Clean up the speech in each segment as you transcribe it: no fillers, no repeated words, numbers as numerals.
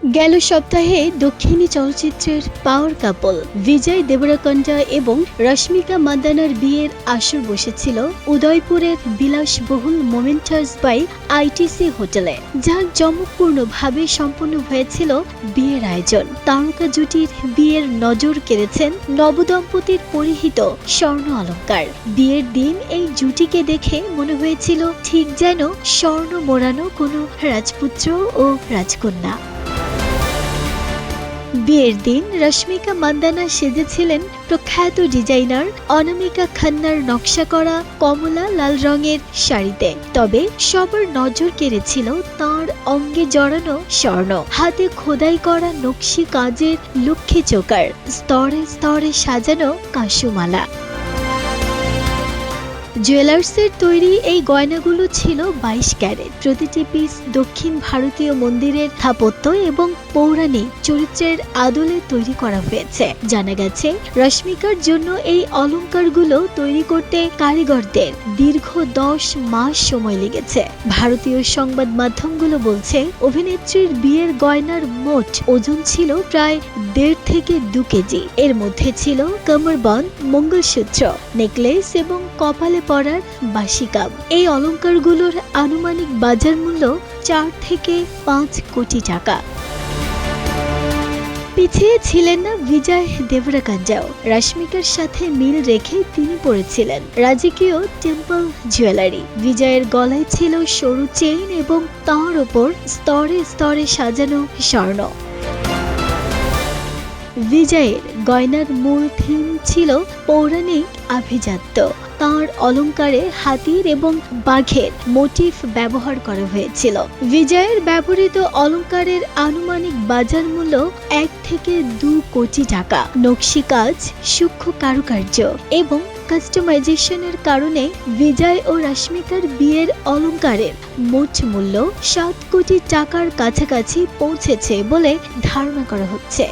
গেল সপ্তাহে দক্ষিণী চলচ্চিত্রের পাওয়ার কাপল বিজয় দেবরকোন্ডা এবং রশ্মিকা মান্দানার বিয়ের আসর বসেছিল উদয়পুরের বিলাসবহুল মোমেন্টাস বাই আইটিসি হোটেলে, যা চমকপূর্ণভাবে সম্পন্ন হয়েছিল বিয়ের আয়োজন। তারকা জুটির বিয়ের নজর কেড়েছেন নবদম্পতির পরিহিত স্বর্ণ অলংকার। বিয়ের দিন এই জুটিকে দেখে মনে হয়েছিল ঠিক যেন স্বর্ণ মোড়ানো কোনো রাজপুত্র ও রাজকন্যা। বিয়ের দিন রশ্মিকা মান্দানা সেজেছিলেন প্রখ্যাত ডিজাইনার অনামিকা খান্নার নকশা করা কমলা লাল রঙের শাড়িতে। তবে সবার নজর কেড়েছিল তাঁর অঙ্গে জড়ানো স্বর্ণ, হাতে খোদাই করা নকশি কাজের লক্ষ্মী চোকার, স্তরে স্তরে সাজানো কাশুমালা। জুয়েলার্সের তৈরি এই গয়নাগুলো ছিল 22 ক্যারেট। প্রতিটি পিস দক্ষিণ ভারতীয় মন্দিরের স্থাপত্য এবং পৌরাণিক চরিত্রের আদলে তৈরি করা হয়েছে। জানা গেছে, রশ্মিকার জন্য এই অলংকারগুলো তৈরি করতে কারিগরদের দীর্ঘ 10 মাস সময় লেগেছে। ভারতীয় সংবাদ মাধ্যমগুলো বলছে, অভিনেত্রীর বিয়ের গয়নার মোট ওজন ছিল প্রায় 1.5 থেকে 2 কেজি। এর মধ্যে ছিল কমরবন্ধ, মঙ্গলসূত্র, নেকলেস এবং কপালে পরার বাসিকাম। এই অলংকারগুলোর আনুমানিক বাজার মূল্য 4 থেকে 5 কোটি টাকা। পিছিয়ে ছিলেন না বিজয় দেবরকোন্ডাও। রশ্মিকার সাথে মিল রেখে তিনি পরেছিলেন রাজকীয় টেম্পল জুয়েলারি। বিজয়ের গলায় ছিল সরু চেইন এবং তার ওপর স্তরে স্তরে সাজানো স্বর্ণ। বিজয়ের গয়নার মূল থিম ছিল পৌরাণিক আভিজাত্য। তাঁর অলংকারে হাতির এবং বাঘের মোটিফ ব্যবহার করা হয়েছিল। বিজয়ের ব্যবহৃত অলংকারের আনুমানিক বাজার মূল্য 1 থেকে 2 কোটি টাকা। নকশি কাজ, সূক্ষ্ম কারুকার্য এবং কাস্টমাইজেশনের কারণে বিজয় ও রশ্মিকার বিয়ের অলংকারের মোট মূল্য 7 কোটি টাকার কাছাকাছি পৌঁছেছে বলে ধারণা করা হচ্ছে।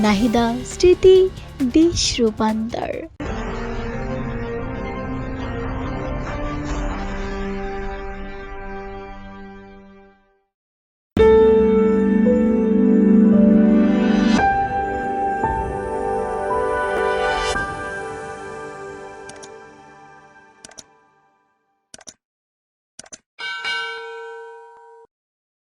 নাহিদা স্মৃতি, দেশ রূপান্তর।